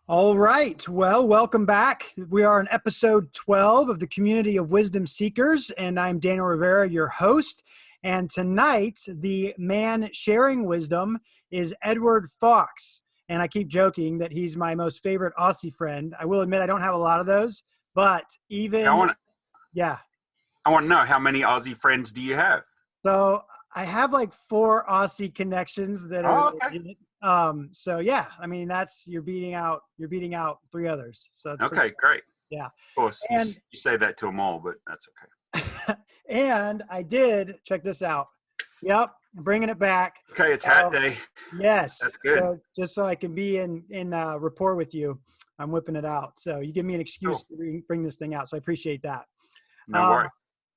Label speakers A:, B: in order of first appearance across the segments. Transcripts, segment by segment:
A: All right. Well, welcome back. We are on episode 12 of the Community of Wisdom Seekers, and I'm Daniel Rivera, your host. And tonight, the man sharing wisdom is Edward Fox. And I keep joking that he's my most favorite Aussie friend. I will admit I don't have a lot of those, but
B: Yeah,
A: yeah.
B: I want to know, how many Aussie friends do you have?
A: So I have like 4 Aussie connections that are
B: Oh, okay.
A: legit. So yeah, I mean, you're beating out 3 others. So it's pretty
B: Okay, great.
A: Yeah.
B: Of course, you,
A: And
B: you say that to them all, but that's okay.
A: and I did check this out. Yep, bringing it back.
B: Okay, it's hat
A: So
B: day.
A: yes,
B: That's good.
A: so just so I can be in rapport with you, I'm whipping it out. So you give me an excuse
B: Cool.
A: to bring this thing out. So I appreciate that.
B: No worry. It's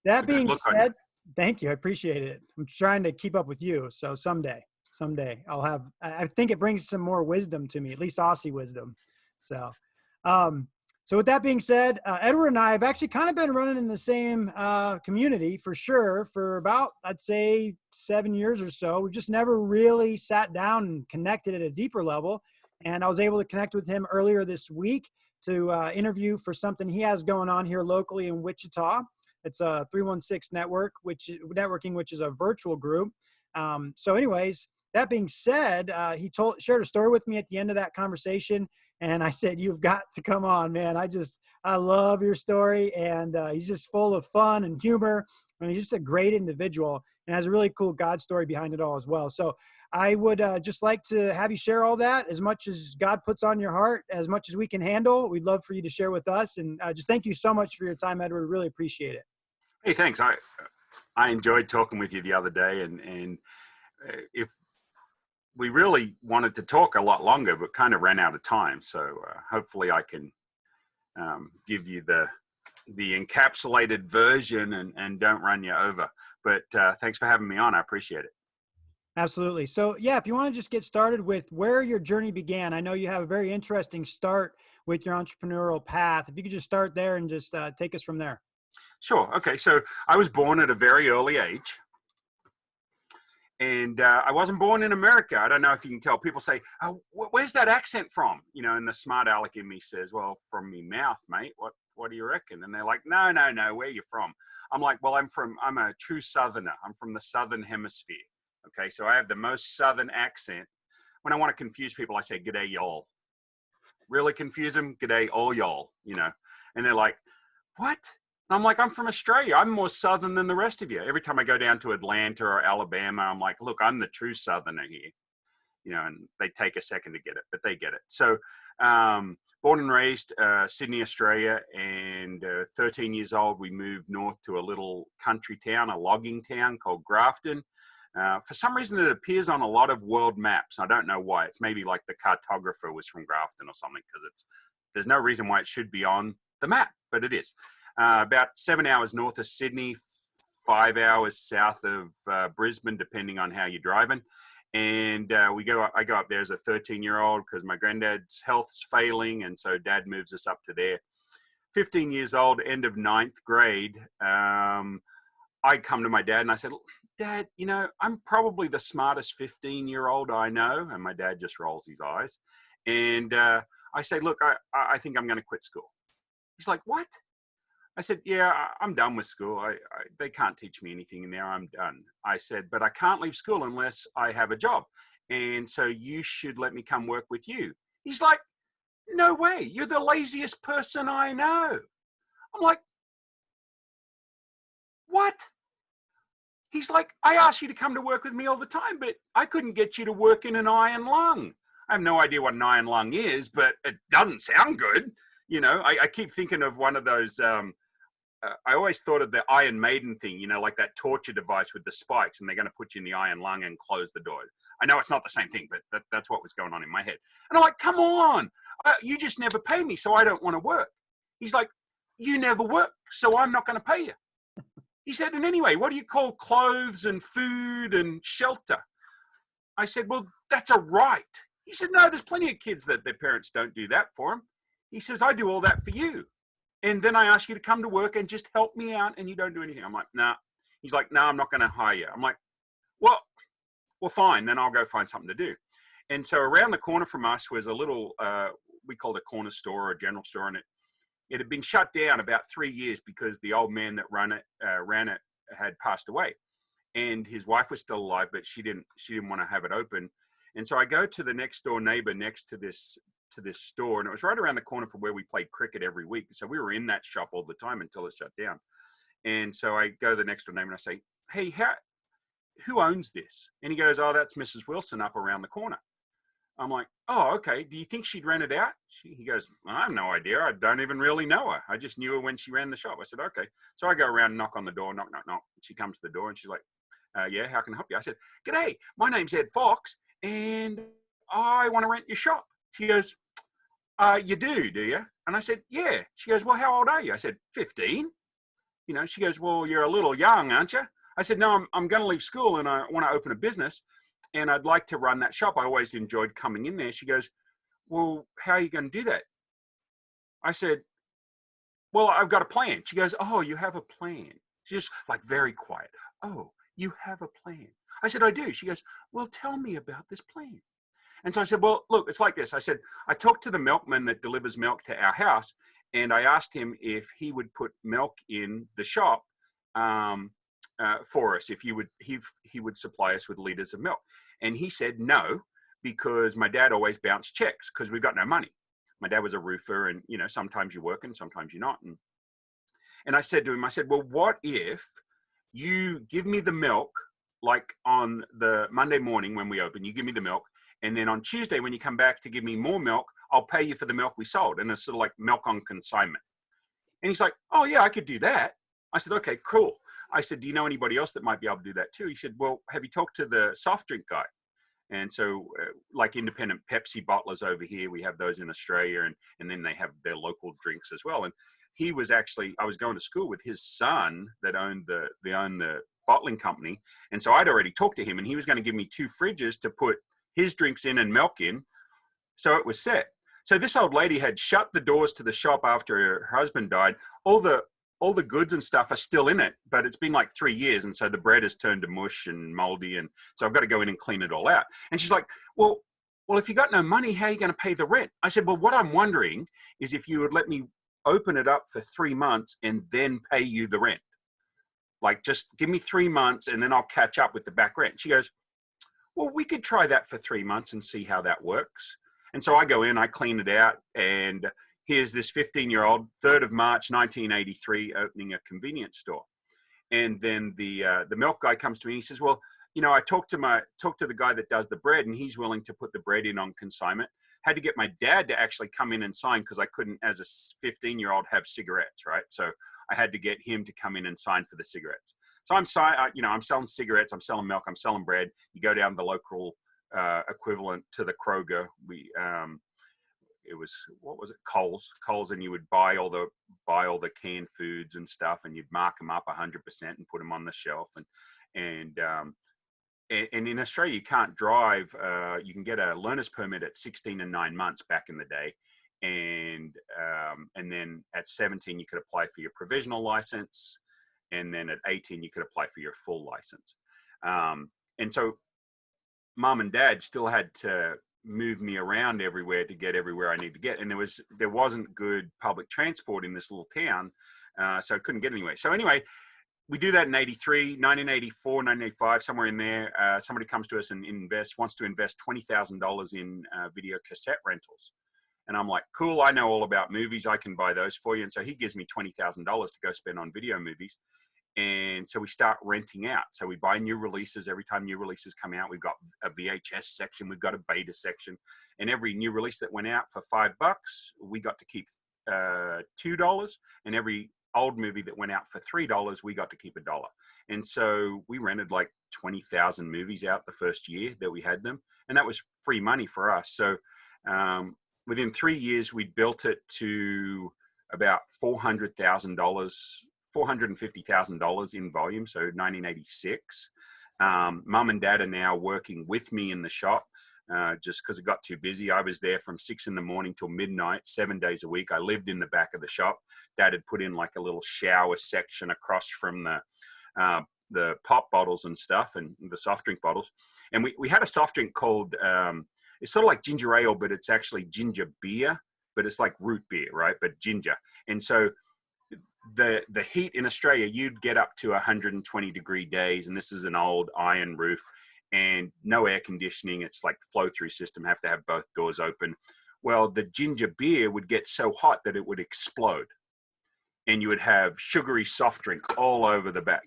A: That
B: a good
A: being
B: look on you.
A: said, thank you. I appreciate it. I'm trying to keep up with you. So someday I'll have. I think it brings some more wisdom to me, at least Aussie wisdom. So. So with that being said, Edward and I have actually kind of been running in the same community for sure for about, I'd say, 7 years or so. We've just never really sat down and connected at a deeper level. And I was able to connect with him earlier this week to interview for something he has going on here locally in Wichita. It's a 316 networking, which is a virtual group. So anyways, that being said, he shared a story with me at the end of that conversation. And I said, you've got to come on, man. I love your story. And he's just full of fun and humor. I mean, he's just a great individual and has a really cool God story behind it all as well. So I would just like to have you share all that as much as God puts on your heart, as much as we can handle. We'd love for you to share with us. And just thank you so much for your time, Edward. Really appreciate it.
B: Hey, thanks. I enjoyed talking with you the other day, and if we really wanted to talk a lot longer, but kind of ran out of time. So hopefully I can give you the encapsulated version and don't run you over. But thanks for having me on. I appreciate it.
A: Absolutely. So yeah, if you want to just get started with where your journey began, I know you have a very interesting start with your entrepreneurial path. If you could just start there and just take us from there.
B: Sure. Okay. So I was born at a very early age. And I wasn't born in America. I don't know if you can tell. People say, "Oh, where's that accent from?" You know, and the smart aleck in me says, "Well, from me mouth, mate. What do you reckon?" And they're like, "No. Where are you from?" I'm like, "Well, I'm a true Southerner. I'm from the Southern Hemisphere. Okay, so I have the most Southern accent. When I want to confuse people, I say, "G'day, y'all." Really confuse them? "G'day, all y'all." You know, and they're like, "What?" And I'm like, "I'm from Australia. I'm more Southern than the rest of you." Every time I go down to Atlanta or Alabama, I'm like, "Look, I'm the true Southerner here." You know, and they take a second to get it, but they get it. So, born and raised Sydney, Australia, and 13 years old, we moved north to a little country town, a logging town called Grafton. For some reason, it appears on a lot of world maps. I don't know why. It's maybe like the cartographer was from Grafton or something, because there's no reason why it should be on the map, but it is. About 7 hours north of Sydney, 5 hours south of Brisbane, depending on how you're driving. And I go up there as a 13-year-old because my granddad's health's failing, and so Dad moves us up to there. 15 years old, end of 9th grade, I come to my dad and I said, "Dad, you know, I'm probably the smartest 15-year-old I know." And my dad just rolls his eyes. And I say, "Look, I think I'm going to quit school." He's like, "What?" I said, "Yeah, I'm done with school. They can't teach me anything in there. I'm done." I said, "But I can't leave school unless I have a job. And so you should let me come work with you." He's like, "No way. You're the laziest person I know." I'm like, "What?" He's like, "I ask you to come to work with me all the time, but I couldn't get you to work in an iron lung." I have no idea what an iron lung is, but it doesn't sound good. You know, I keep thinking of one of those, I always thought of the Iron Maiden thing, you know, like that torture device with the spikes, and they're going to put you in the iron lung and close the door. I know it's not the same thing, but that's what was going on in my head. And I'm like, "Come on, you just never pay me, so I don't want to work." He's like, "You never work, so I'm not going to pay you." He said, "And anyway, what do you call clothes and food and shelter?" I said, "Well, that's a right." He said, "No, there's plenty of kids that their parents don't do that for them." He says, "I do all that for you. And then I ask you to come to work and just help me out, and you don't do anything." I'm like, "Nah." He's like, "No, I'm not going to hire you." I'm like, well, fine. Then I'll go find something to do." And so around the corner from us was a little we called it a corner store or a general store, and it had been shut down about 3 years because the old man that ran it had passed away, and his wife was still alive, but she didn't want to have it open. And so I go to the next door neighbor next to this store, and it was right around the corner from where we played cricket every week. So we were in that shop all the time until it shut down. And so I go to the next door neighbor and I say, hey, who owns this? And he goes, oh, that's Mrs. Wilson up around the corner. I'm like, oh, okay. Do you think she'd rent it out? He goes, I have no idea. I don't even really know her. I just knew her when she ran the shop. I said, okay. So I go around and knock on the door, knock, knock, knock. She comes to the door and she's like, yeah, how can I help you? I said, g'day, my name's Ed Fox and I want to rent your shop. She goes, you do you? And I said, yeah. She goes, well, how old are you? I said, 15. She goes, well, you're a little young, aren't you? I said, no, I'm going to leave school and I want to open a business and I'd like to run that shop. I always enjoyed coming in there. She goes, well, how are you going to do that? I said, well, I've got a plan. She goes, oh, you have a plan. She's just like very quiet. Oh, you have a plan. I said, I do. She goes, well, tell me about this plan. And so I said, well, look, it's like this. I said, I talked to the milkman that delivers milk to our house, and I asked him if he would put milk in the shop for us, if he would supply us with liters of milk. And he said no, because my dad always bounced checks because we've got no money. My dad was a roofer, and sometimes you work and sometimes you're not. And I said to him, I said, well, what if you give me the milk, like on the Monday morning when we open, you give me the milk, and then on Tuesday when you come back to give me more milk, I'll pay you for the milk we sold. And it's sort of like milk on consignment. And he's like, oh yeah, I could do that. I said, okay, cool. I said, do you know anybody else that might be able to do that too? He said, well, have you talked to the soft drink guy? And so like independent Pepsi bottlers over here, we have those in Australia, and then they have their local drinks as well. And he was actually, I was going to school with his son that owned the bottling company. And so I'd already talked to him, and he was going to give me 2 fridges to put his drinks in and milk in. So it was set. So this old lady had shut the doors to the shop after her husband died. All the goods and stuff are still in it, but it's been like 3 years. And so the bread has turned to mush and moldy. And so I've got to go in and clean it all out. And she's like, well, if you got no money, how are you going to pay the rent? I said, well, what I'm wondering is if you would let me open it up for 3 months and then pay you the rent. Like, just give me 3 months and then I'll catch up with the back rent. She goes, well, we could try that for 3 months and see how that works. And so I go in, I clean it out, and here's this 15-year-old, 3rd of March, 1983, opening a convenience store. And then the milk guy comes to me and he says, well, I talked to the guy that does the bread, and he's willing to put the bread in on consignment. Had to get my dad to actually come in and sign, because I couldn't, as a 15-year-old, have cigarettes, right? So I had to get him to come in and sign for the cigarettes. So I'm selling cigarettes, I'm selling milk, I'm selling bread. You go down to the local equivalent to the Kroger. It was, what was it, Coles, and you would buy all the canned foods and stuff, and you'd mark them up 100% and put them on the shelf. And in Australia, you can't drive. You can get a learner's permit at 16 and 9 months back in the day. And then at 17, you could apply for your provisional license. And then at 18, you could apply for your full license. And so mom and dad still had to move me around everywhere to get everywhere I need to get. And there wasn't good public transport in this little town. So I couldn't get anywhere. So anyway, we do that in 83, 1984, 1985, somewhere in there. Somebody comes to us and wants to invest $20,000 in video cassette rentals. And I'm like, cool, I know all about movies. I can buy those for you. And so he gives me $20,000 to go spend on video movies. And so we start renting out. So we buy new releases. Every time new releases come out, we've got a VHS section, we've got a beta section. And every new release that went out for $5, we got to keep $2. And every old movie that went out for $3, we got to keep $1. And so we rented like 20,000 movies out the first year that we had them. And that was free money for us. So within 3 years, we built it to about $450,000 in volume. So 1986. Mum and dad are now working with me in the shop. Just because it got too busy. I was there from 6 a.m. till midnight, 7 days a week. I lived in the back of the shop. Dad had put in like a little shower section across from the pop bottles and stuff, and the soft drink bottles. And we had a soft drink called, it's sort of like ginger ale, but it's actually ginger beer. but it's like root beer, right? But ginger. And so the heat in Australia, you'd get up to 120-degree days, and this is an old iron roof and no air conditioning. It's like the flow-through system, have to have both doors open. Well, the ginger beer would get so hot that it would explode, and you would have sugary soft drink all over the back,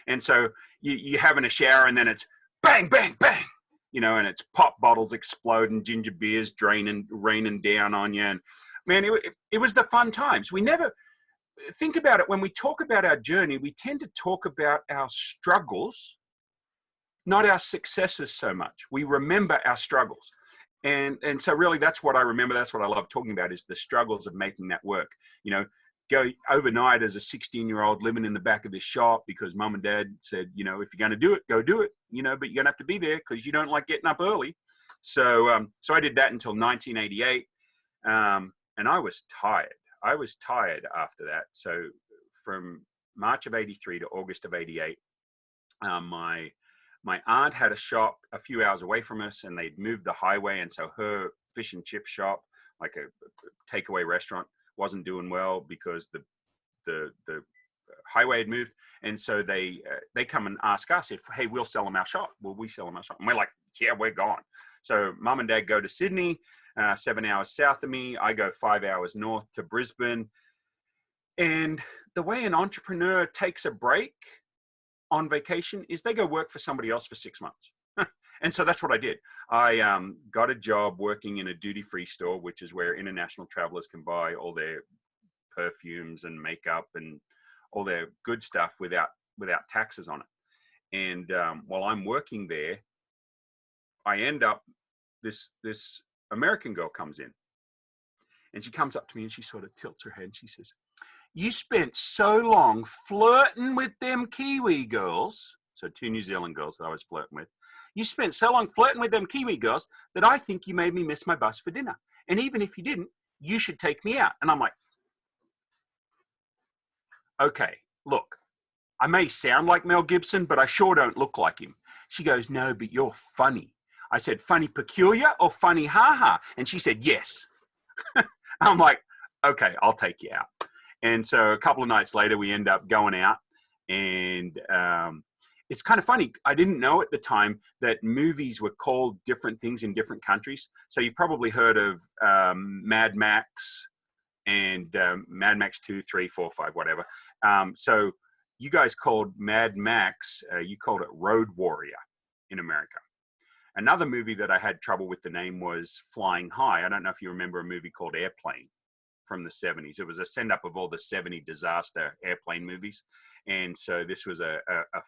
B: and so you're having a shower, and then it's bang, bang, bang, and it's pop bottles exploding, ginger beers raining down on you. And man, it was the fun times. We never think about it. When we talk about our journey, we tend to talk about our struggles, not our successes so much. We remember our struggles. And so really that's what I remember. That's what I love talking about, is the struggles of making that work. Go overnight as a 16-year-old living in the back of this shop because mom and dad said, if you're going to do it, go do it, but you're going to have to be there because you don't like getting up early. So I did that until 1988. And I was tired. I was tired after that. So from March of 83 to August of 88, my aunt had a shop a few hours away from us, and they'd moved the highway. And so her fish and chip shop, like a takeaway restaurant, wasn't doing well because the highway had moved. And so they come and ask us if, hey, we'll sell them our shop. Will we sell them our shop? And we're like, yeah, we're gone. So mom and dad go to Sydney, 7 hours south of me. I go 5 hours north to Brisbane. And the way an entrepreneur takes a break on vacation is they go work for somebody else for 6 months. And so that's what I did. I got a job working in a duty-free store, which is where international travelers can buy all their perfumes and makeup and all their good stuff without taxes on it. And while I'm working there, I end up, this American girl comes in, and she comes up to me and she sort of tilts her head and she says, "You spent so long flirting with them Kiwi girls," so 2 New Zealand girls that I was flirting with, "you spent so long flirting with them Kiwi girls that I think you made me miss my bus for dinner. And even if you didn't, you should take me out." And I'm like, okay, look, I may sound like Mel Gibson, but I sure don't look like him. She goes, "No, but you're funny." I said, "Funny peculiar or funny ha-ha?" And she said, "Yes." I'm like, okay, I'll take you out. And so a couple of nights later, we end up going out. And it's kind of funny. I didn't know at the time that movies were called different things in different countries. So you've probably heard of Mad Max and Mad Max 2, 3, 4, 5, whatever. So you guys called Mad Max, you called it Road Warrior in America. Another movie that I had trouble with the name was Flying High. I don't know if you remember a movie called Airplane from the 70s. It was a send-up of all the 70 disaster airplane movies. And so this was a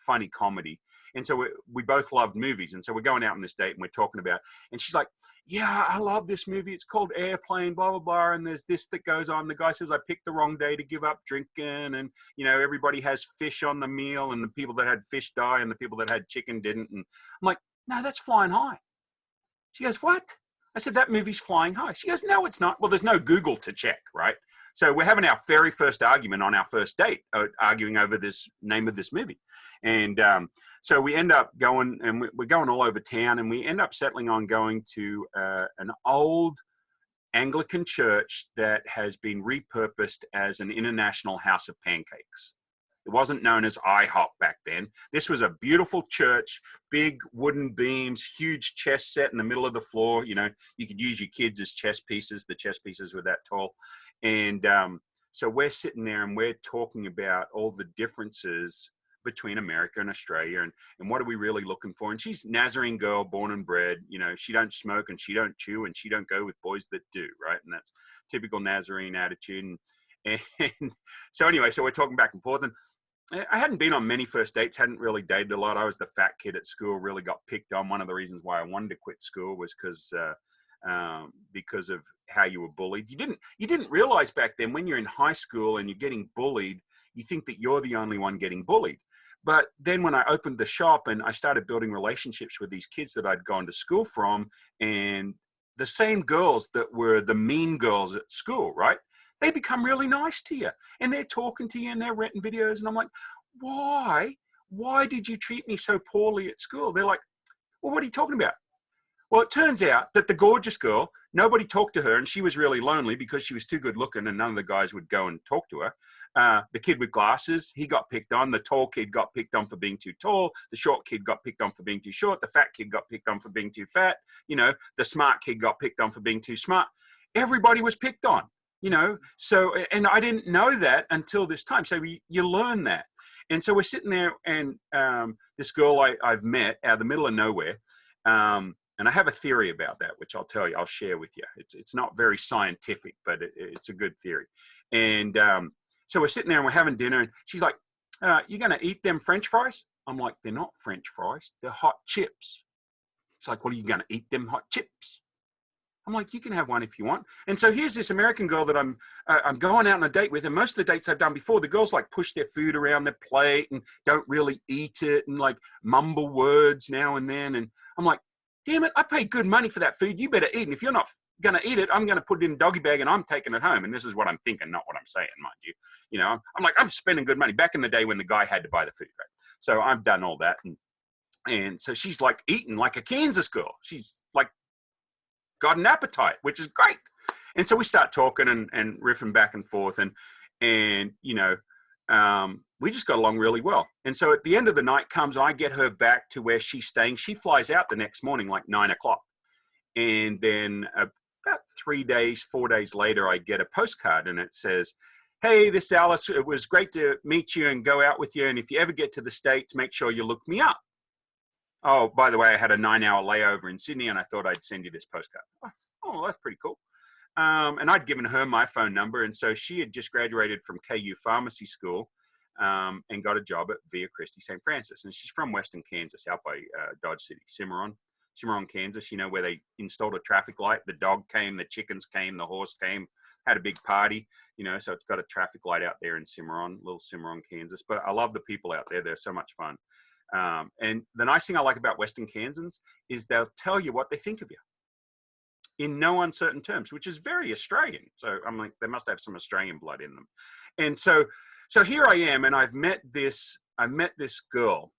B: funny comedy. And so we both loved movies. And so we're going out on this date and we're talking about, and she's like, "Yeah, I love this movie. It's called Airplane, blah, blah, blah. And there's this that goes on. The guy says, I picked the wrong day to give up drinking. And, everybody has fish on the meal, and the people that had fish die and the people that had chicken didn't." And I'm like, "No, that's Flying High." She goes, "What?" I said, "That movie's Flying High." She goes, "No, it's not." Well, there's no Google to check, right? So we're having our very first argument on our first date, arguing over this name of this movie. And so we end up going, and we're going all over town, and we end up settling on going to an old Anglican church that has been repurposed as an international house of pancakes. It wasn't known as IHOP back then. This was a beautiful church, big wooden beams, huge chess set in the middle of the floor. You could use your kids as chess pieces. The chess pieces were that tall. And so we're sitting there and we're talking about all the differences between America and Australia, and what are we really looking for. And she's Nazarene girl, born and bred. She don't smoke and she don't chew and she don't go with boys that do, right? And that's typical Nazarene attitude. And so anyway, so we're talking back and forth, and I hadn't been on many first dates, hadn't really dated a lot. I was the fat kid at school, really got picked on. One of the reasons why I wanted to quit school was because of how you were bullied. You didn't realize back then when you're in high school and you're getting bullied, you think that you're the only one getting bullied. But then when I opened the shop and I started building relationships with these kids that I'd gone to school from, and the same girls that were the mean girls at school, right? They become really nice to you, and they're talking to you and they're renting videos. And I'm like, why did you treat me so poorly at school? They're like, well, what are you talking about? Well, it turns out that the gorgeous girl, nobody talked to her, and she was really lonely because she was too good looking and none of the guys would go and talk to her. The kid with glasses, he got picked on. The tall kid got picked on for being too tall. The short kid got picked on for being too short. The fat kid got picked on for being too fat. The smart kid got picked on for being too smart. Everybody was picked on, So, and I didn't know that until this time. So you learn that. And so we're sitting there, and this girl I've met out of the middle of nowhere, and I have a theory about that, which I'll share with you. It's not very scientific, but it's a good theory. And so we're sitting there and we're having dinner, and she's like, "You going to eat them French fries?" I'm like, "They're not French fries. They're hot chips." She's like, "Well, are you going to eat them hot chips?" I'm like, "You can have one if you want." And so here's this American girl that I'm going out on a date with, and most of the dates I've done before, the girls like push their food around their plate and don't really eat it and like mumble words now and then. And I'm like, "Damn it, I paid good money for that food. You better eat. And if you're not going to eat it, I'm going to put it in a doggy bag and I'm taking it home." And this is what I'm thinking, not what I'm saying, mind you. I'm like, I'm spending good money back in the day when the guy had to buy the food, right? So I've done all that. And so she's like eating like a Kansas girl. She's like got an appetite, which is great. And so we start talking and riffing back and forth. And we just got along really well. And so at the end of the night comes, I get her back to where she's staying. She flies out the next morning, like 9 o'clock. And then about 4 days later, I get a postcard and it says, "Hey, this is Alice. It was great to meet you and go out with you. And if you ever get to the States, make sure you look me up. Oh, by the way, I had a 9-hour layover in Sydney and I thought I'd send you this postcard." Oh, that's pretty cool. And I'd given her my phone number. And so she had just graduated from KU Pharmacy School and got a job at Via Christi St. Francis. And she's from Western Kansas, out by Dodge City, Cimarron, Kansas, where they installed a traffic light. The dog came, the chickens came, the horse came, had a big party, so it's got a traffic light out there in Cimarron, little Cimarron, Kansas. But I love the people out there. They're so much fun. And the nice thing I like about Western Kansans is they'll tell you what they think of you in no uncertain terms, which is very Australian. So I'm like, they must have some Australian blood in them. And so here I am, and I met this girl.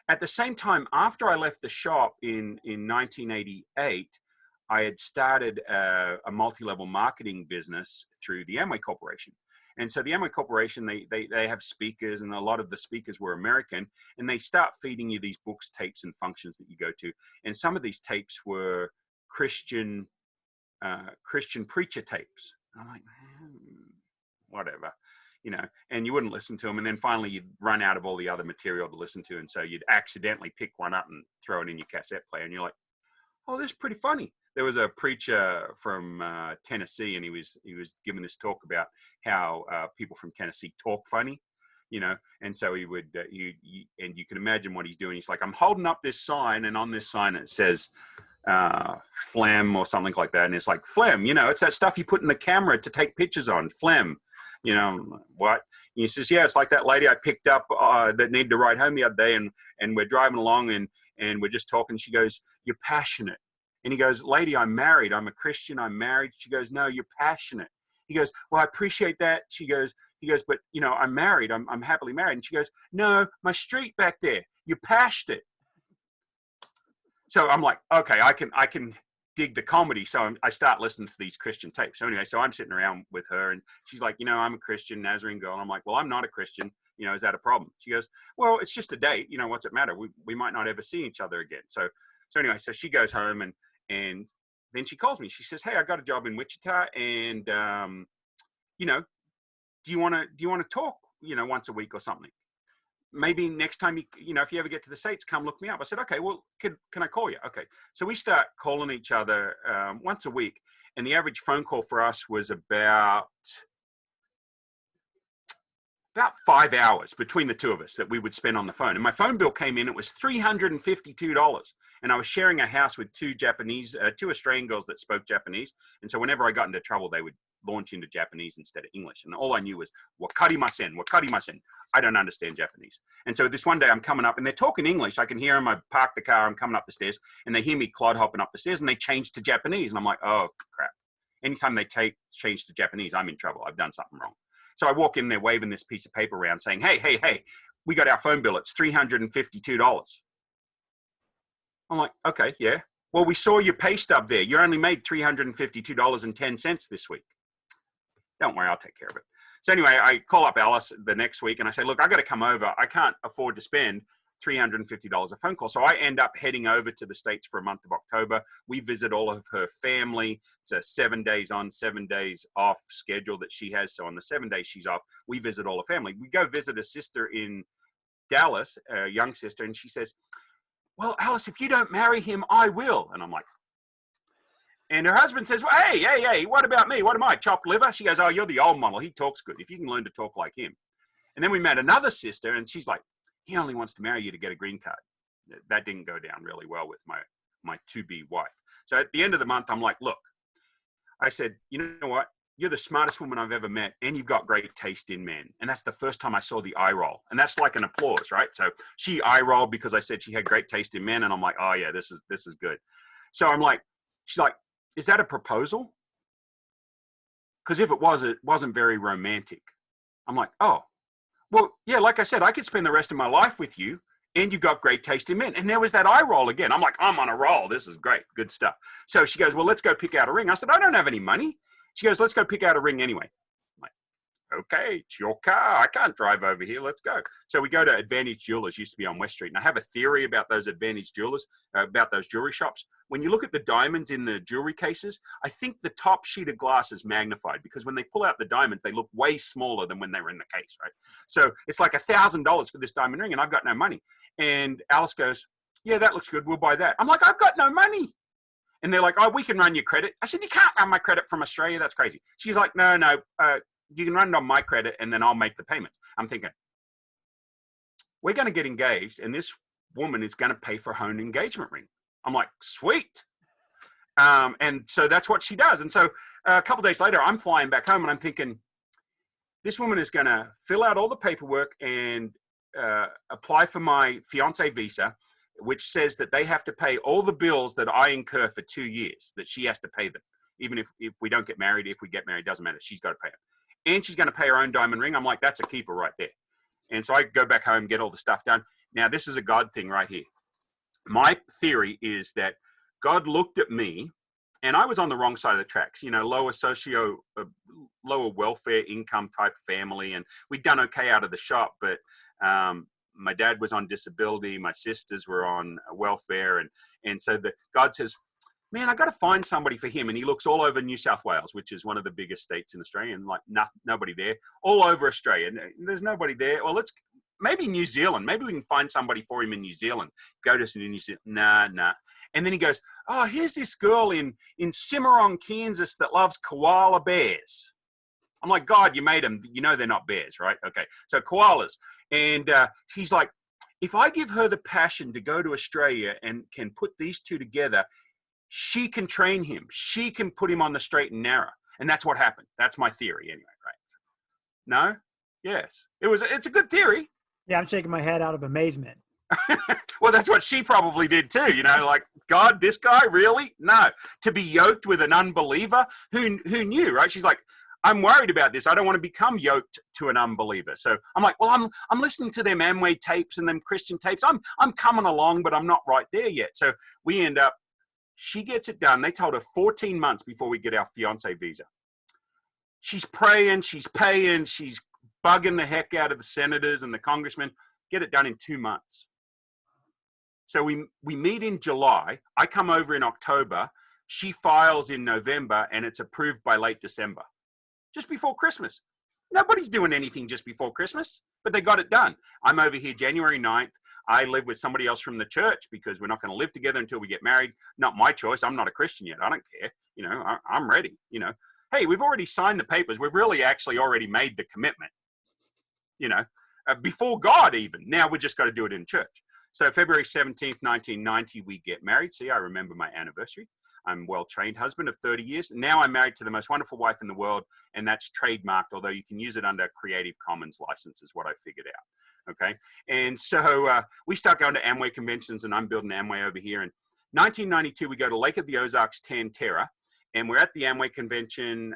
B: At the same time, after I left the shop in 1988, I had started a multi-level marketing business through the Amway Corporation. And so the Amway Corporation, they have speakers, and a lot of the speakers were American, and they start feeding you these books, tapes, and functions that you go to. And some of these tapes were Christian preacher tapes. And I'm like, whatever, and you wouldn't listen to them. And then finally you'd run out of all the other material to listen to. And so you'd accidentally pick one up and throw it in your cassette player. And you're like, "Oh, this is pretty funny." There was a preacher from Tennessee, and he was giving this talk about how people from Tennessee talk funny, and so he would, and you can imagine what he's doing. He's like, "I'm holding up this sign, and on this sign it says phlegm," or something like that. And it's like, "Phlegm, it's that stuff you put in the camera to take pictures on, phlegm." What? And he says, "Yeah, it's like that lady I picked up that needed to ride home the other day, and we're driving along and we're just talking. She goes, 'You're passionate.' And he goes, 'Lady, I'm married. I'm a Christian. I'm married.' She goes, 'No, you're passionate.' He goes, 'Well, I appreciate that.' He goes, 'But I'm married. I'm happily married.' And she goes, 'No, my street back there. You're pashed it.'" So I'm like, okay, I can dig the comedy. So I start listening to these Christian tapes. So anyway, so I'm sitting around with her, and she's like, "I'm a Christian Nazarene girl." And I'm like, "Well, I'm not a Christian. Is that a problem?" She goes, "Well, it's just a date. What's it matter? We might not ever see each other again." So anyway, so she goes home, and then she calls me. She says, "Hey, I got a job in Wichita, and do you want to talk, once a week or something? Maybe next time if you ever get to the States, come look me up." I said, "Okay, well, can I call you?" Okay. So we start calling each other once a week, and the average phone call for us was about 5 hours between the two of us that we would spend on the phone. And my phone bill came in, it was $352. And I was sharing a house with two Australian girls that spoke Japanese. And so whenever I got into trouble, they would launch into Japanese instead of English. And all I knew was, wakarimasen. I don't understand Japanese. And so this one day I'm coming up and they're talking English. I can hear them. I park the car. I'm coming up the stairs and they hear me clod hopping up the stairs and they change to Japanese. And I'm like, oh, crap. Anytime they change to Japanese, I'm in trouble. I've done something wrong. So I walk in there waving this piece of paper around saying, hey, we got our phone bill. It's $352. I'm like, okay, yeah. well, we saw your pay stub there. You only made $352.10 this week. Don't worry, I'll take care of it. So anyway, I call up Alice the next week and I say, look, I got to come over. I can't afford to spend $350 a phone call. So I end up heading over to the States for a month of October. We visit all of her family. It's a 7 days on, 7 days off schedule that she has. So on the 7 days she's off, we visit all her family. We go visit a sister in Dallas, a young sister, and she says, well, Alice, if you don't marry him, I will. And I'm like, and her husband says, well, hey, what about me? What am I, chopped liver? She goes, oh, you're the old model. He talks good. If you can learn to talk like him. And then we met another sister, and she's like, he only wants to marry you to get a green card. That didn't go down really well with my to-be wife. So at the end of the month, I'm like, look, I said, you know what? You're the smartest woman I've ever met, and you've got great taste in men. And that's the first time I saw the eye roll. And that's like an applause, right? So she eye rolled because I said she had great taste in men, and I'm like, oh yeah, this is good. So I'm like, she's like, is that a proposal? Because if it was, it wasn't very romantic. I'm like, oh, well, yeah, like I said, I could spend the rest of my life with you, and you got great taste in men. And there was that eye roll again. I'm like, I'm on a roll. This is great. Good stuff. So she goes, well, let's go pick out a ring. I said, I don't have any money. She goes, let's go pick out a ring anyway. I'm like, okay, it's your car. I can't drive over here. Let's go. So we go to Advantage Jewelers, used to be on West Street. And I have a theory about those Advantage Jewelers, about those jewelry shops. When you look at the diamonds in the jewelry cases, I think the top sheet of glass is magnified because when they pull out the diamonds, they look way smaller than when they were in the case, right? So it's like $1,000 for this diamond ring and I've got no money. And Alice goes, yeah, that looks good. We'll buy that. I'm like, I've got no money. And they're like, oh, we can run your credit. I said, you can't run my credit from Australia. That's crazy. She's like, no, you can run it on my credit and then I'll make the payments. I'm thinking, we're going to get engaged and this woman is going to pay for her own engagement ring. I'm like, sweet. And so that's what she does. And so a couple of days later, I'm flying back home and I'm thinking, this woman is going to fill out all the paperwork and apply for my fiance visa, which says that they have to pay all the bills that I incur for 2 years, that she has to pay them. Even if we don't get married, if we get married, doesn't matter. She's got to pay it. And she's going to pay her own diamond ring. I'm like, that's a keeper right there. And so I go back home, get all the stuff done. Now, this is a God thing right here. My theory is that God looked at me, and I was on the wrong side of the tracks, lower lower welfare income type family. And we'd done okay out of the shop, but my dad was on disability. My sisters were on welfare. And so God says, man, I got to find somebody for him. And he looks all over New South Wales, which is one of the biggest states in Australia, and like nobody there. All over Australia, there's nobody there. Well, maybe New Zealand. Maybe we can find somebody for him in New Zealand. Go to New Zealand. Nah. And then he goes, oh, here's this girl in Cimarron, Kansas that loves koala bears. I'm like, God, you made them. They're not bears, right? Okay. So koalas. And he's like, if I give her the passion to go to Australia and can put these two together, she can train him. She can put him on the straight and narrow. And that's what happened. That's my theory anyway, right? No? Yes. It's a good theory.
A: Yeah, I'm shaking my head out of amazement.
B: Well, that's what she probably did too. Like, God, this guy, really? No. To be yoked with an unbeliever, who knew, right? She's like, I'm worried about this. I don't want to become yoked to an unbeliever. So I'm like, well, I'm listening to them Amway tapes and them Christian tapes. I'm coming along, but I'm not right there yet. So we end up, she gets it done. They told her 14 months before we get our fiance visa. She's praying, she's paying, she's bugging the heck out of the senators and the congressmen. Get it done in 2 months. So we meet in July. I come over in October. She files in November, and it's approved by late December, just before Christmas. Nobody's doing anything just before Christmas, but they got it done. I'm over here January 9th. I live with somebody else from the church because we're not going to live together until we get married. Not my choice. I'm not a Christian yet. I don't care. I'm ready. Hey, we've already signed the papers. We've really actually already made the commitment, before God even. Now we just got to do it in church. So February 17th, 1990, we get married. See, I remember my anniversary. I'm a well-trained husband of 30 years. Now I'm married to the most wonderful wife in the world, and that's trademarked, although you can use it under Creative Commons license is what I figured out, okay? And so we start going to Amway conventions, and I'm building Amway over here. In 1992, we go to Lake of the Ozarks, Tanterra, And we're at the Amway convention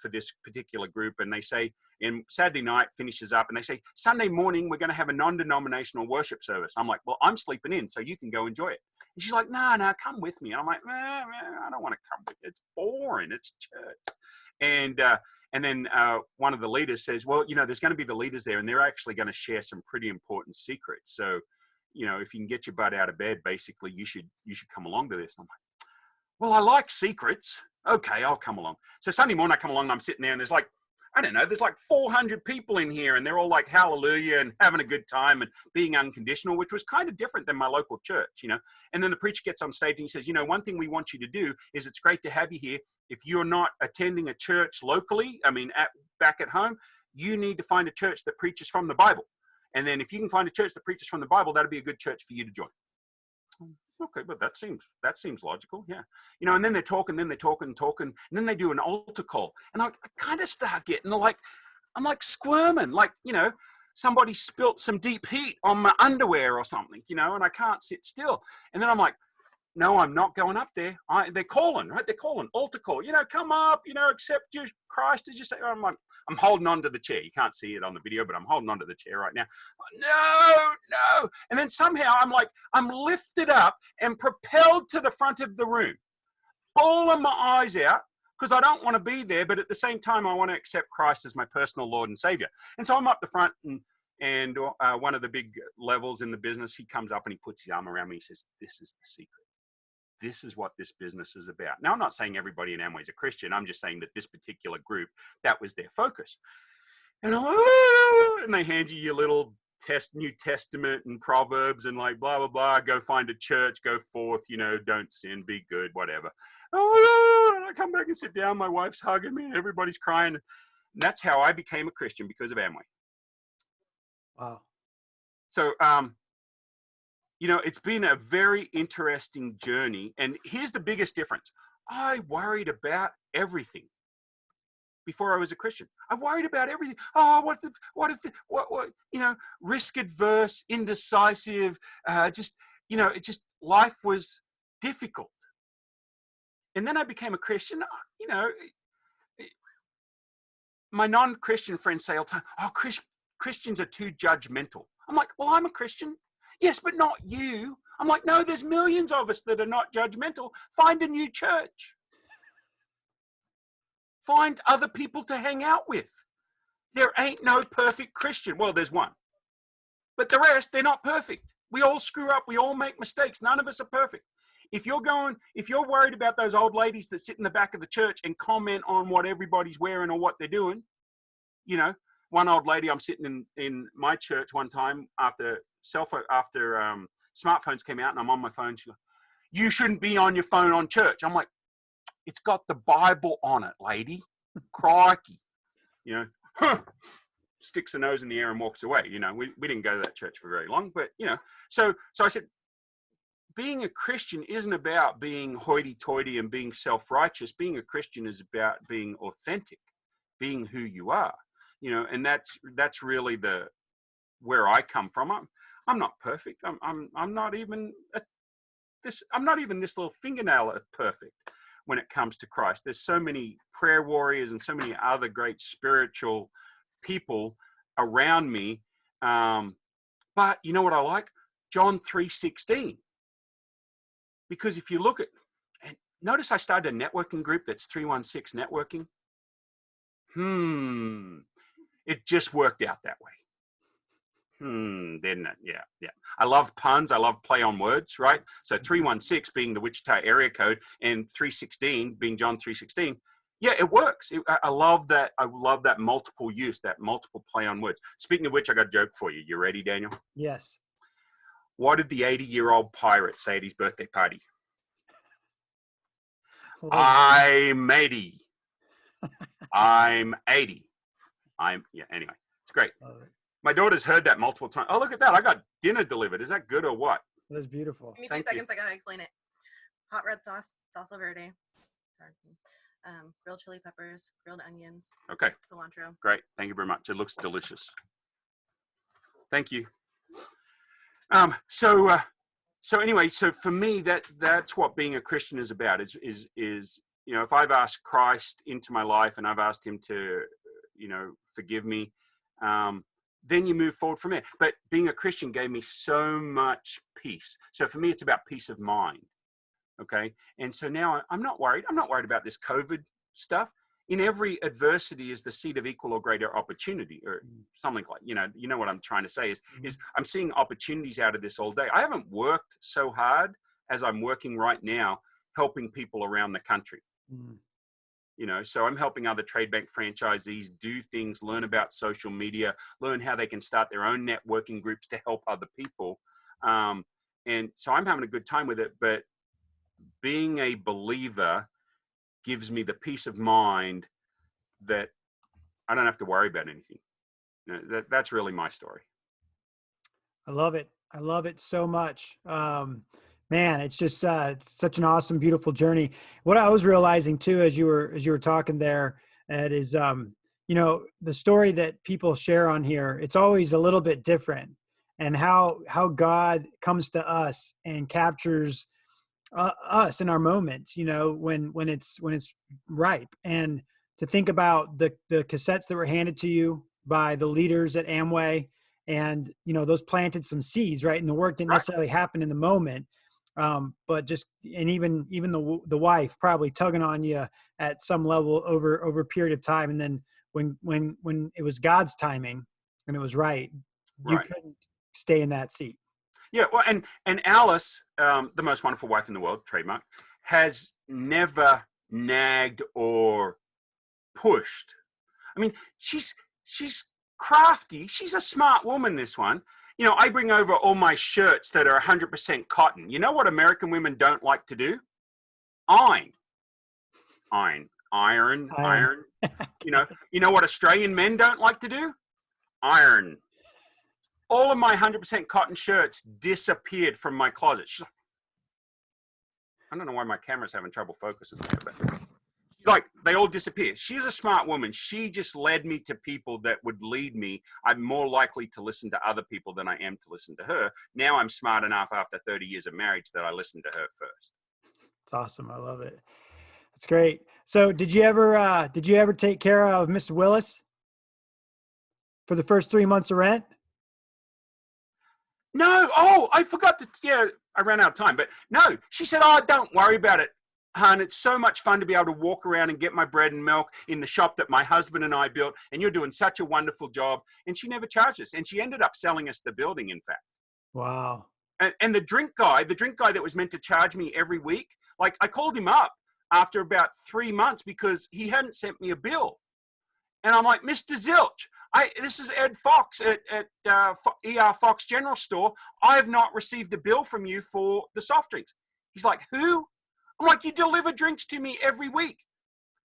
B: for this particular group. And they say, and Saturday night finishes up and they say, Sunday morning, we're going to have a non-denominational worship service. I'm like, well, I'm sleeping in, so you can go enjoy it. And she's like, no, come with me. And I'm like, I don't want to come with you. It's boring. It's church. And then one of the leaders says, well, there's going to be the leaders there and they're actually going to share some pretty important secrets. So, if you can get your butt out of bed, basically you should come along to this. And I'm like, well, I like secrets. Okay, I'll come along. So Sunday morning I come along and I'm sitting there and there's like 400 people in here and they're all like hallelujah and having a good time and being unconditional, which was kind of different than my local church, And then the preacher gets on stage and he says, one thing we want you to do is it's great to have you here. If you're not attending a church locally, back at home, you need to find a church that preaches from the Bible. And then if you can find a church that preaches from the Bible, that'll be a good church for you to join. Okay, but that seems logical, yeah. And then they're talking, and then they do an altar call. And I kind of start getting I'm like squirming, somebody spilt some deep heat on my underwear or something, and I can't sit still. And then I'm like, no, I'm not going up there. They're calling, right? They're calling, altar call. Come up, accept you, Christ as you say. I'm holding on to the chair. You can't see it on the video, but I'm holding on to the chair right now. No. And then somehow I'm lifted up and propelled to the front of the room, bawling my eyes out because I don't want to be there, but at the same time, I want to accept Christ as my personal Lord and Savior. And so I'm up the front and one of the big levels in the business, he comes up and he puts his arm around me. He says, this is the secret. This is what this business is about. Now, I'm not saying everybody in Amway is a Christian. I'm just saying that this particular group, that was their focus. And I'm like, and they hand you your little New Testament and Proverbs and blah, blah, blah. Go find a church, go forth, don't sin, be good, whatever. And I come back and sit down. My wife's hugging me and everybody's crying. And that's how I became a Christian, because of Amway.
A: Wow.
B: So, it's been a very interesting journey. And here's the biggest difference. I worried about everything before I was a Christian. I worried about everything. Oh, what, risk adverse, indecisive, life was difficult. And then I became a Christian. My non-Christian friends say all the time, oh, Christians are too judgmental. I'm like, well, I'm a Christian. Yes, but not you. I'm like, no, there's millions of us that are not judgmental. Find a new church. Find other people to hang out with. There ain't no perfect Christian. Well, there's one. But the rest, they're not perfect. We all screw up. We all make mistakes. None of us are perfect. If you're worried about those old ladies that sit in the back of the church and comment on what everybody's wearing or what they're doing, one old lady, I'm sitting in my church one time after smartphones came out and I'm on my phone. She goes, you shouldn't be on your phone on church. I'm like, it's got the Bible on it, lady. Crikey. Sticks the nose in the air and walks away. We didn't go to that church for very long, but, so I said, being a Christian isn't about being hoity-toity and being self-righteous. Being a Christian is about being authentic, being who you are, and that's really where I come from. I'm not perfect. I'm not even this little fingernail of perfect when it comes to Christ. There's so many prayer warriors and so many other great spiritual people around me. But you know what I like? John 3:16. Because if you look at, and notice I started a networking group that's 316 networking. It just worked out that way. Didn't it? Yeah. I love puns. I love play on words, right? So 316 being the Wichita area code and 316 being John 3:16. Yeah, it works. I love that. I love that multiple use, that multiple play on words. Speaking of which, I got a joke for you. You ready, Daniel?
A: Yes.
B: What did the 80-year-old pirate say at his birthday party? I'm 80. I'm 80. Anyway, it's great. My daughter's heard that multiple times. Oh, look at that. I got dinner delivered. Is that good or what?
A: That's beautiful.
C: Give me 2 seconds. I got to explain it. Hot red sauce, salsa verde, grilled chili peppers, grilled onions.
B: Okay.
C: Cilantro.
B: Great. Thank you very much. It looks delicious. Thank you. So anyway, so for me, that's what being a Christian is about, is you know, if I've asked Christ into my life and I've asked him to, you know, forgive me, then you move forward from there. But being a Christian gave me so much peace. So for me, it's about peace of mind. Okay. And so now I'm not worried. I'm not worried about this COVID stuff. In every adversity is the seed of equal or greater opportunity, or something like, you know what I'm trying to say is I'm seeing opportunities out of this all day. I haven't worked so hard as I'm working right now, helping people around the country. You know, so I'm helping other trade bank franchisees do things, learn about social media, learn how they can start their own networking groups to help other people. And so I'm having a good time with it, but being a believer gives me the peace of mind that I don't have to worry about anything. You know, that's really my story.
A: I love it. I love it so much. Man, it's just it's such an awesome, beautiful journey. What I was realizing too, as you were talking there, Ed, is you know, the story that people share on here, it's always a little bit different, and how God comes to us and captures us in our moments, you know, when it's ripe. And to think about the cassettes that were handed to you by the leaders at Amway, and you know, those planted some seeds, right? And the work didn't necessarily happen in the moment, but just, and even the wife probably tugging on you at some level over a period of time, and then when it was God's timing and it was right, you couldn't stay in that seat.
B: Yeah, well, and Alice, the most wonderful wife in the world, trademark, has never nagged or pushed. I mean, she's crafty. She's a smart woman, this one. You know, I bring over all my shirts that are 100% cotton. You know what American women don't like to do? Iron. You know what Australian men don't like to do? Iron. All of my 100% cotton shirts disappeared from my closet. She's like, I don't know why my camera's having trouble focusing there, but she's like, they all disappear. She's a smart woman. She just led me to people that would lead me. I'm more likely to listen to other people than I am to listen to her. Now I'm smart enough after 30 years of marriage that I listen to her first.
A: It's awesome. I love it. That's great. So did you ever take care of Miss Willis for the first 3 months of rent?
B: No. Oh, I forgot to, I ran out of time, but no, she said, oh, don't worry about it, hon. It's so much fun to be able to walk around and get my bread and milk in the shop that my husband and I built. And you're doing such a wonderful job. And she never charged us. And she ended up selling us the building, in fact.
A: Wow.
B: And the drink guy that was meant to charge me every week, like I called him up after about 3 months because he hadn't sent me a bill. And I'm like, Mr. Zilch, this is Ed Fox at ER Fox General Store. I have not received a bill from you for the soft drinks. He's like, who? I'm like, you deliver drinks to me every week.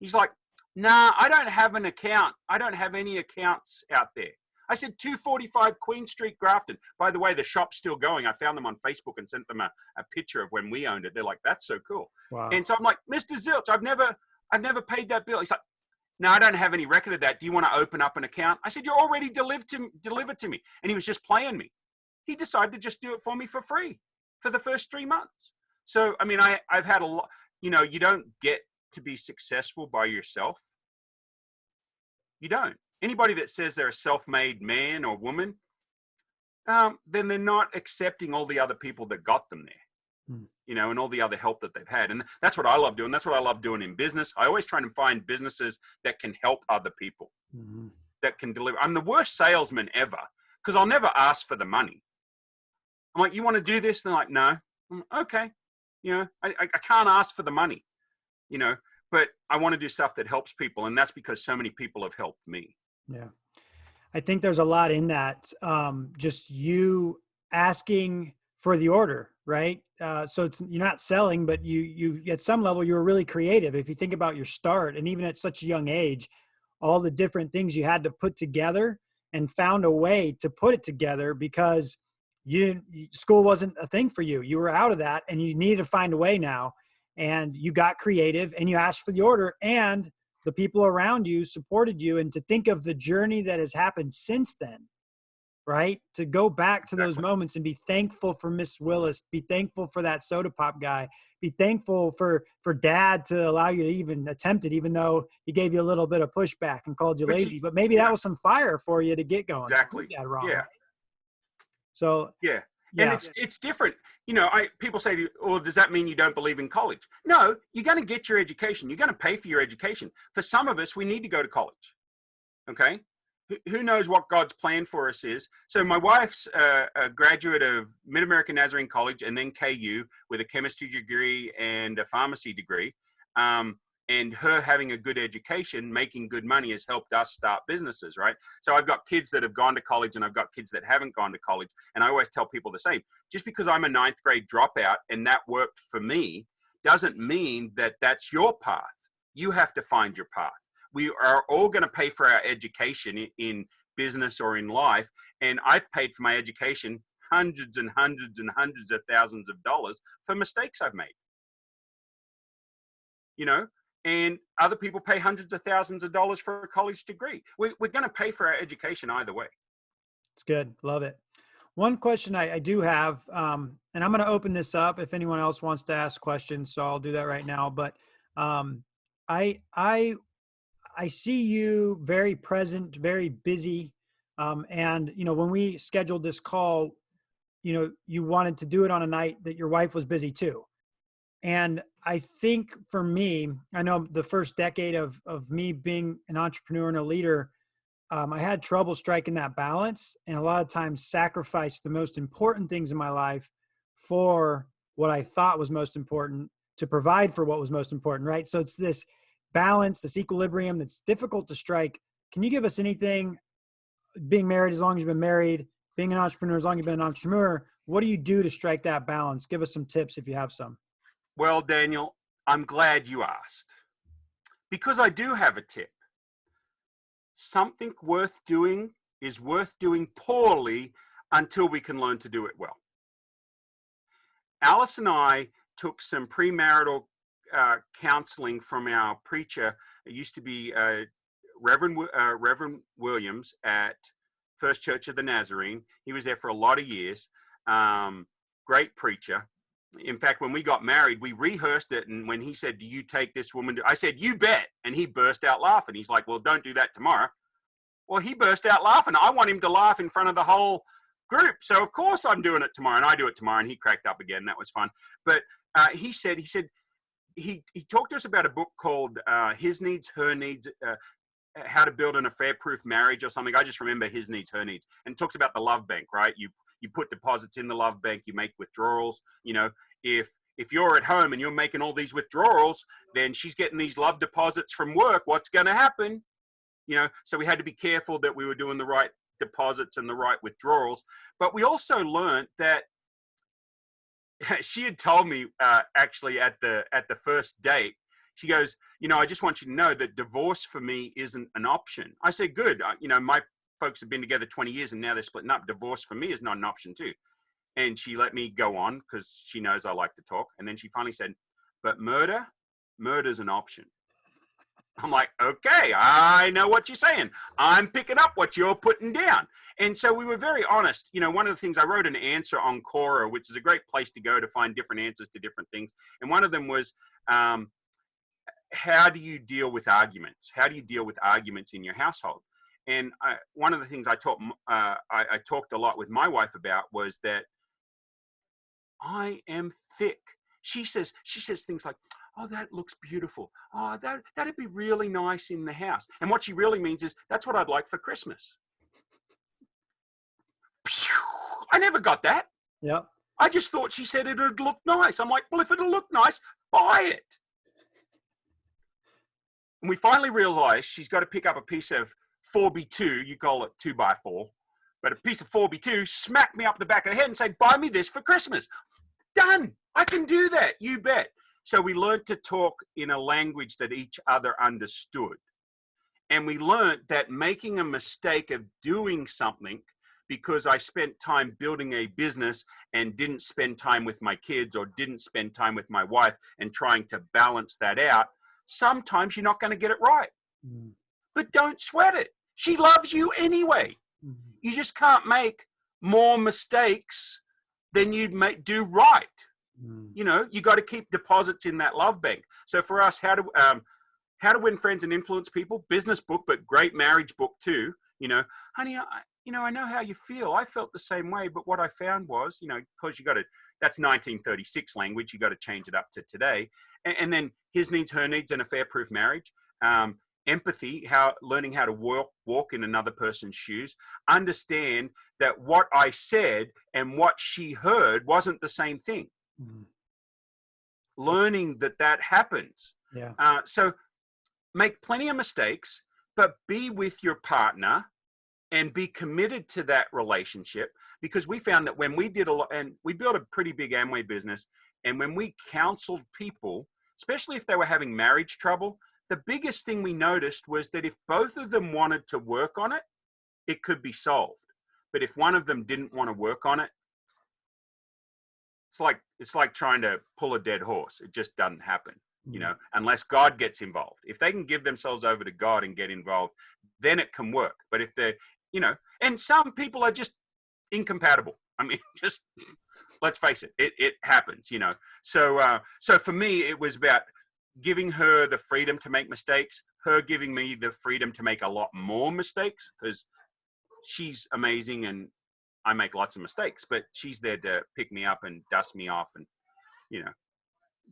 B: He's like, nah, I don't have an account. I don't have any accounts out there. I said, 245 Queen Street, Grafton. By the way, the shop's still going. I found them on Facebook and sent them a picture of when we owned it. They're like, that's so cool.
A: Wow.
B: And so I'm like, Mr. Zilch, I've never paid that bill. He's like, no, I don't have any record of that. Do you want to open up an account? I said, you already delivered to me. And he was just playing me. He decided to just do it for me for free for the first 3 months. So, I mean, I've had a lot, you know, you don't get to be successful by yourself. You don't. Anybody that says they're a self-made man or woman, then they're not accepting all the other people that got them there. You know, and all the other help that they've had. And that's what I love doing. That's what I love doing in business. I always try to find businesses that can help other people, that can deliver. I'm the worst salesman ever because I'll never ask for the money. I'm like, you want to do this? They're like, no. Okay. You know, I can't ask for the money, you know, but I want to do stuff that helps people. And that's because so many people have helped me.
A: Yeah. I think there's a lot in that. Just you asking for the order, right? So you're not selling, but you at some level, you were really creative. If you think about your start, and even at such a young age, all the different things you had to put together, and found a way to put it together because school wasn't a thing for you. You were out of that and you needed to find a way now. And you got creative and you asked for the order, and the people around you supported you. And to think of the journey that has happened since then, right? To go back to those
B: Exactly.
A: moments and be thankful for Miss Willis, be thankful for that soda pop guy, be thankful for dad to allow you to even attempt it, even though he gave you a little bit of pushback and called you
B: Which
A: lazy.
B: he,
A: But maybe that
B: yeah,
A: was some fire for you to get going, to prove
B: exactly.
A: dad wrong,
B: Yeah.
A: right? So
B: Yeah. And
A: yeah,
B: it's different. You know, people say to you, "Well, does that mean you don't believe in college?" No, you're going to get your education. You're going to pay for your education. For some of us, we need to go to college. Okay. Who knows what God's plan for us is? So my wife's a graduate of Mid-American Nazarene College and then KU with a chemistry degree and a pharmacy degree. And her having a good education, making good money has helped us start businesses, right? So I've got kids that have gone to college and I've got kids that haven't gone to college. And I always tell people the same. Just because I'm a ninth grade dropout and that worked for me doesn't mean that that's your path. You have to find your path. We are all going to pay for our education in business or in life. And I've paid for my education hundreds and hundreds and hundreds of thousands of dollars for mistakes I've made. You know, and other people pay hundreds of thousands of dollars for a college degree. We're going to pay for our education either way.
A: it's good. Love it. One question I do have, and I'm going to open this up if anyone else wants to ask questions. So I'll do that right now. But um, I, I, I see you very present, very busy. And, you know, when we scheduled this call, you know, you wanted to do it on a night that your wife was busy too. And I think for me, I know the first decade of me being an entrepreneur and a leader, I had trouble striking that balance, and a lot of times sacrificed the most important things in my life for what I thought was most important, to provide for what was most important, right? So it's this balance, this equilibrium that's difficult to strike. Can you give us anything, being married as long as you've been married, being an entrepreneur as long as you've been an entrepreneur, what do you do to strike that balance? Give us some tips if you have some.
B: Well, Daniel, I'm glad you asked because I do have a tip. Something worth doing is worth doing poorly until we can learn to do it well. Alice and I took some premarital counseling from our preacher. It used to be Reverend Williams at First Church of the Nazarene. He was there for a lot of years. Great preacher. In fact, when we got married, we rehearsed it. And when he said, "Do you take this woman?" I said, "You bet." And he burst out laughing. He's like, "Well, don't do that tomorrow." Well, he burst out laughing. I want him to laugh in front of the whole group. So of course I'm doing it tomorrow, and I do it tomorrow. And he cracked up again. That was fun. But he talked to us about a book called His Needs, Her Needs, How to Build an Affair-Proof Marriage or something. I just remember His Needs, Her Needs. And it talks about the love bank, right? You put deposits in the love bank, you make withdrawals. You know, if you're at home and you're making all these withdrawals, then she's getting these love deposits from work. What's going to happen? You know, so we had to be careful that we were doing the right deposits and the right withdrawals. But we also learned that she had told me actually at the first date, she goes, "You know, I just want you to know that divorce for me isn't an option." I said, "Good. You know, my folks have been together 20 years and now they're splitting up. Divorce for me is not an option too." And she let me go on because she knows I like to talk. And then she finally said, "But murder's an option." I'm like, "Okay, I know what you're saying. I'm picking up what you're putting down." And so we were very honest. You know, one of the things, I wrote an answer on Quora, which is a great place to go to find different answers to different things. And one of them was, how do you deal with arguments? How do you deal with arguments in your household? And one of the things I talked a lot with my wife about was that I am thick. She says things like, "Oh, that looks beautiful. Oh, that'd be really nice in the house." And what she really means is, "That's what I'd like for Christmas." I never got that.
A: Yep.
B: I just thought she said it'd look nice. I'm like, "Well, if it'll look nice, buy it." And we finally realized she's got to pick up a piece of 4x2. You call it 2x4. But a piece of 4x2, smack me up the back of the head and say, "Buy me this for Christmas." Done. I can do that. You bet. So we learned to talk in a language that each other understood. And we learned that making a mistake of doing something because I spent time building a business and didn't spend time with my kids or didn't spend time with my wife and trying to balance that out, sometimes you're not going to get it right.
A: Mm-hmm.
B: But don't sweat it. She loves you anyway.
A: Mm-hmm.
B: You just can't make more mistakes than you'd do right. You know, you got to keep deposits in that love bank. So for us, how to win friends and influence people, business book, but great marriage book too. You know, honey, I know how you feel. I felt the same way, but what I found was, you know, because that's 1936 language, you got to change it up to today. And then his needs, her needs, and a fair-proof marriage. Empathy, learning how to walk in another person's shoes, understand that what I said and what she heard wasn't the same thing. Learning that happens.
A: Yeah.
B: So make plenty of mistakes, but be with your partner and be committed to that relationship, because we found that when we did and we built a pretty big Amway business, and when we counseled people, especially if they were having marriage trouble, the biggest thing we noticed was that if both of them wanted to work on it, it could be solved. But if one of them didn't want to work on it, it's like trying to pull a dead horse. It just doesn't happen, you know, unless God gets involved. If they can give themselves over to God and get involved, then it can work. But if they're, you know, and some people are just incompatible. I mean, just let's face it, it happens, you know. So for me, it was about giving her the freedom to make mistakes, her giving me the freedom to make a lot more mistakes, because she's amazing and I make lots of mistakes, but she's there to pick me up and dust me off. And, you know,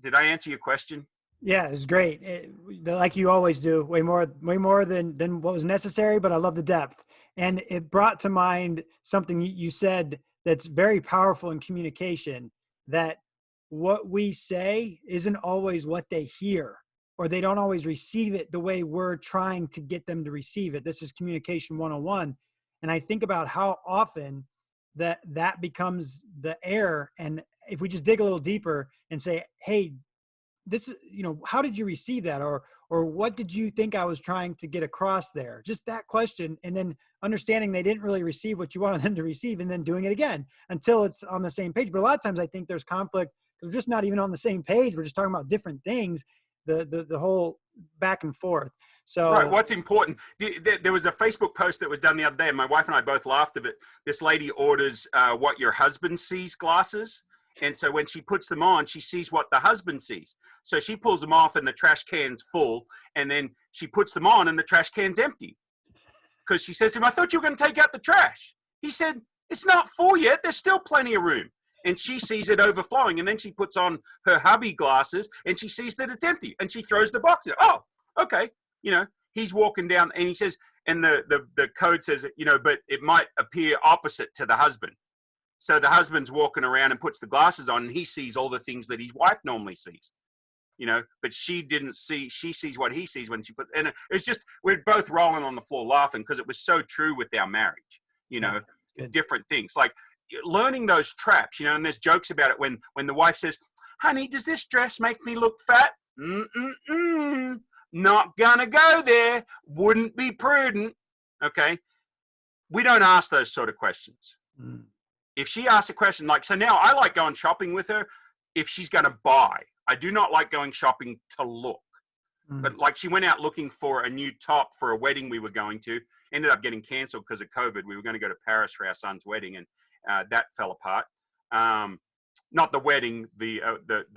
B: did I answer your question?
A: Yeah, it was great. Like you always do, way more than what was necessary, but I love the depth. And it brought to mind something you said that's very powerful in communication, that what we say isn't always what they hear, or they don't always receive it the way we're trying to get them to receive it. This is communication 101. And I think about how often that becomes the error. And if we just dig a little deeper and say, hey, this is, you know, how did you receive that? Or what did you think I was trying to get across there? Just that question. And then understanding they didn't really receive what you wanted them to receive, and then doing it again until it's on the same page. But a lot of times I think there's conflict because we're just not even on the same page. We're just talking about different things, the whole back and forth. So
B: right, what's important, there was a Facebook post that was done the other day, and my wife and I both laughed at it. This lady orders what your husband sees glasses. And so when she puts them on, she sees what the husband sees. So she pulls them off and the trash can's full. And then she puts them on and the trash can's empty. Because she says to him, I thought you were going to take out the trash. He said, it's not full yet. There's still plenty of room. And she sees it overflowing. And then she puts on her hubby glasses and she sees that it's empty. And she throws the box in. Oh, okay. You know, he's walking down and he says, and the code says, you know, but it might appear opposite to the husband. So the husband's walking around and puts the glasses on and he sees all the things that his wife normally sees, you know, but she sees what he sees when she put, and it's just, we're both rolling on the floor laughing because it was so true with our marriage, you know, different things like learning those traps, you know, and there's jokes about it when the wife says, honey, does this dress make me look fat? Not gonna go there. Wouldn't be prudent. Okay. We don't ask those sort of questions. If she asks a question like, so now I like going shopping with her if she's going to buy. I do not like going shopping to look. But like she went out looking for a new top for a wedding we were going to, ended up getting canceled because of COVID. We were going to go to Paris for our son's wedding and that fell apart. Not the wedding, the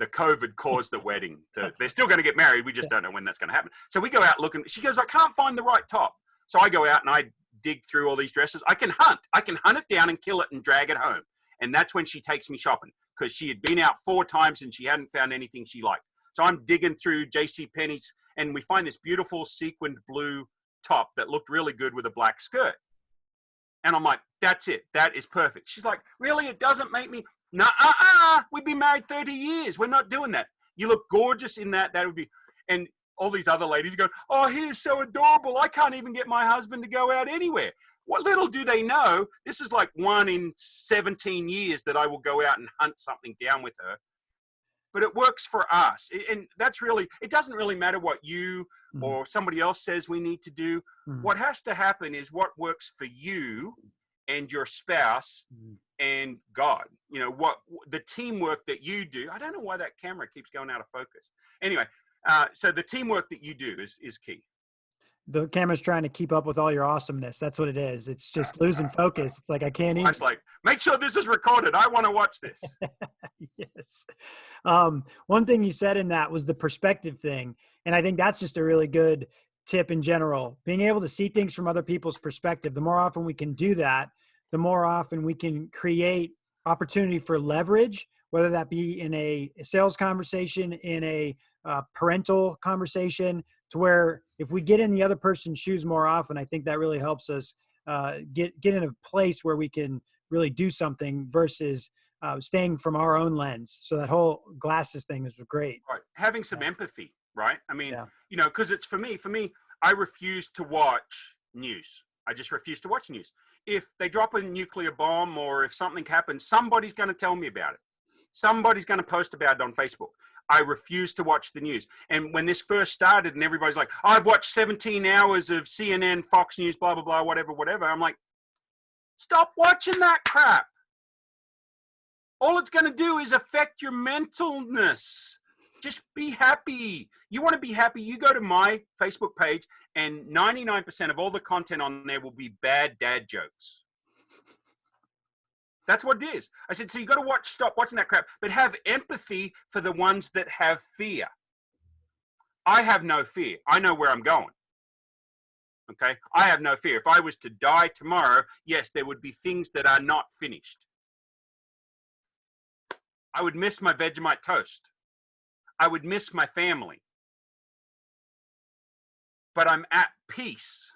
B: COVID caused the wedding. They're still going to get married. We just don't know when that's going to happen. So we go out looking. She goes, I can't find the right top. So I go out and I dig through all these dresses. I can hunt it down and kill it and drag it home. And that's when she takes me shopping, because she had been out 4 times and she hadn't found anything she liked. So I'm digging through JCPenney's and we find this beautiful sequined blue top that looked really good with a black skirt. And I'm like, that's it. That is perfect. She's like, really? It doesn't make me, we've been married 30 years. We're not doing that. You look gorgeous in that. That would be, and all these other ladies go, oh, he is so adorable. I can't even get my husband to go out anywhere. What little do they know, this is like 1 in 17 years that I will go out and hunt something down with her. But it works for us. And that's really, it doesn't really matter what you or somebody else says we need to do. What has to happen is what works for you and your spouse and God. You know, what the teamwork that you do. I don't know why that camera keeps going out of focus. Anyway, so the teamwork that you do is key.
A: the camera's trying to keep up with all your awesomeness. That's what it is. It's just losing focus. It's like, I can't even.
B: It's like, make sure this is recorded. I want to watch this.
A: Yes. One thing you said in that was the perspective thing. And I think that's just a really good tip in general, being able to see things from other people's perspective. The more often we can do that, the more often we can create opportunity for leverage, whether that be in a sales conversation, in a parental conversation, to where if we get in the other person's shoes more often, I think that really helps us get in a place where we can really do something versus staying from our own lens. So that whole glasses thing is great.
B: Right. Having some empathy, right? I mean,
A: Yeah.
B: you know, because it's for me, I refuse to watch news. I just refuse to watch news. If they drop a nuclear bomb or if something happens, somebody's going to tell me about it. Somebody's going to post about it on Facebook. I refuse to watch the news. And when this first started and everybody's like, I've watched 17 hours of CNN, Fox News, blah, blah, blah, whatever. I'm like, stop watching that crap. All it's going to do is affect your mentalness. Just be happy. You want to be happy, you go to my Facebook page and 99% of all the content on there will be bad dad jokes. That's what it is. I said, so you got to stop watching that crap, but have empathy for the ones that have fear. I have no fear. I know where I'm going. Okay? I have no fear. If I was to die tomorrow, yes, there would be things that are not finished. I would miss my Vegemite toast. I would miss my family. But I'm at peace.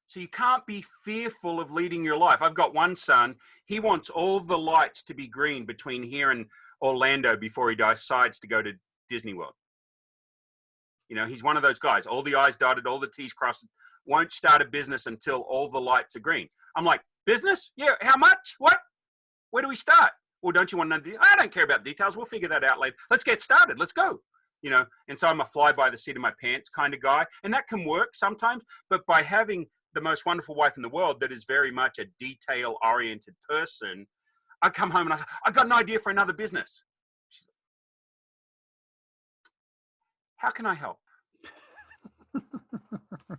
B: So you can't be fearful of leading your life. I've got one son. He wants all the lights to be green between here and Orlando before he decides to go to Disney World. You know, he's one of those guys. All the I's dotted, all the T's crossed. Won't start a business until all the lights are green. I'm like, business? Yeah, how much? What? Where do we start? Well, don't you want to know? I don't care about details. We'll figure that out later. Let's get started. Let's go. You know, and so I'm a fly by the seat of my pants kind of guy. And that can work sometimes. But by having the most wonderful wife in the world that is very much a detail-oriented person, I come home and I got an idea for another business. How can I help?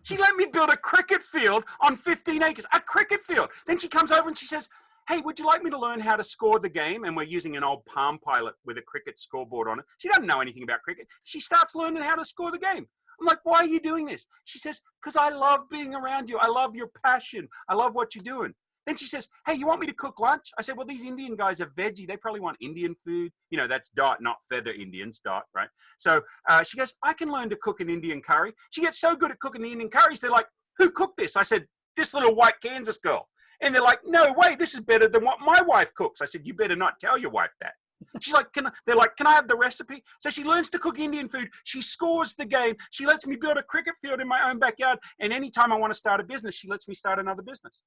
B: She let me build a cricket field on 15 acres, a cricket field. Then she comes over and she says, hey, would you like me to learn how to score the game? And we're using an old Palm Pilot with a cricket scoreboard on it. She doesn't know anything about cricket. She starts learning how to score the game. I'm like, why are you doing this? She says, because I love being around you. I love your passion. I love what you're doing. Then she says, hey, you want me to cook lunch? I said, well, these Indian guys are veggie. They probably want Indian food. You know, that's Dot, not Feather Indians, Dot, right? So she goes, I can learn to cook an Indian curry. She gets so good at cooking the Indian curries, they're like, who cooked this? I said, this little white Kansas girl. And they're like, no way, this is better than what my wife cooks. I said, you better not tell your wife that. She's like, they're like, can I have the recipe? So she learns to cook Indian food. She scores the game. She lets me build a cricket field in my own backyard. And anytime I want to start a business, she lets me start another business.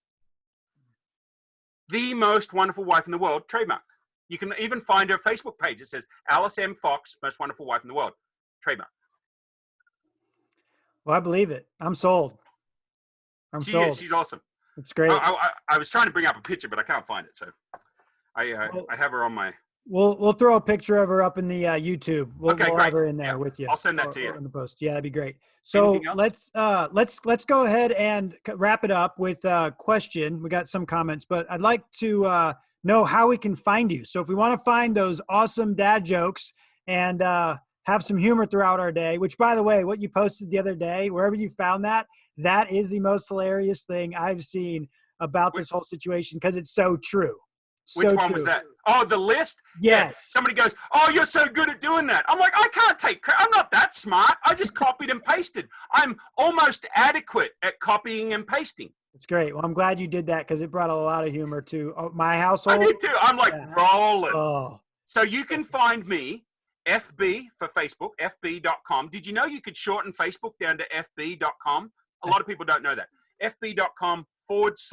B: The most wonderful wife in the world, trademark. You can even find her Facebook page. It says, Alice M. Fox, most wonderful wife in the world, trademark.
A: Well, I believe it. I'm sold.
B: She is. She's awesome.
A: It's great.
B: I was trying to bring up a picture, but I can't find it. So I have her on my.
A: We'll throw a picture of her up in the YouTube. We'll
B: great.
A: have her in there with you.
B: I'll send that to you
A: in the post. Yeah, that'd be great. So let's go ahead and wrap it up with a question. We got some comments, but I'd like to know how we can find you. So if we want to find those awesome dad jokes and have some humor throughout our day, which, by the way, what you posted the other day, wherever you found that is the most hilarious thing I've seen about this whole situation, because it's so true.
B: Which one was that? Oh, the list?
A: Yes.
B: Somebody goes, oh, you're so good at doing that. I'm like, I can't take credit. I'm not that smart. I just copied and pasted. I'm almost adequate at copying and pasting.
A: It's great. Well, I'm glad you did that, because it brought a lot of humor to my household.
B: I did too. I'm like rolling.
A: Oh.
B: So you can find me, FB for Facebook, fb.com. Did you know you could shorten Facebook down to fb.com? A lot of people don't know that. fb.com/, that's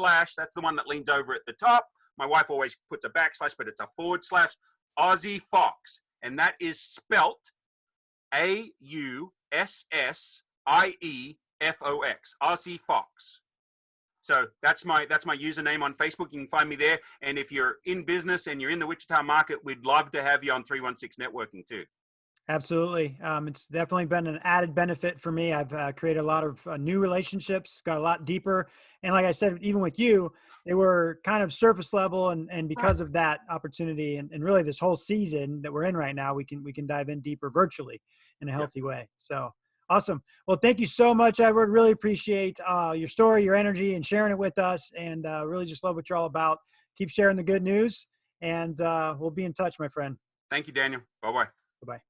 B: the one that leans over at the top. My wife always puts a backslash, but it's a / Aussie Fox. And that is spelt AUSSIEFOX, Aussie Fox. So that's my username on Facebook. You can find me there. And if you're in business and you're in the Wichita market, we'd love to have you on 316 Networking too.
A: Absolutely. It's definitely been an added benefit for me. I've created a lot of new relationships, got a lot deeper. And like I said, even with you, they were kind of surface level. And
B: Right.
A: because of that opportunity and really this whole season that we're in right now, we can dive in deeper virtually in a
B: Yep.
A: healthy way. So awesome. Well, thank you so much, Edward. Really appreciate your story, your energy, and sharing it with us. And really just love what you're all about. Keep sharing the good news, and we'll be in touch, my friend.
B: Thank you, Daniel. Bye-bye.
A: Bye-bye.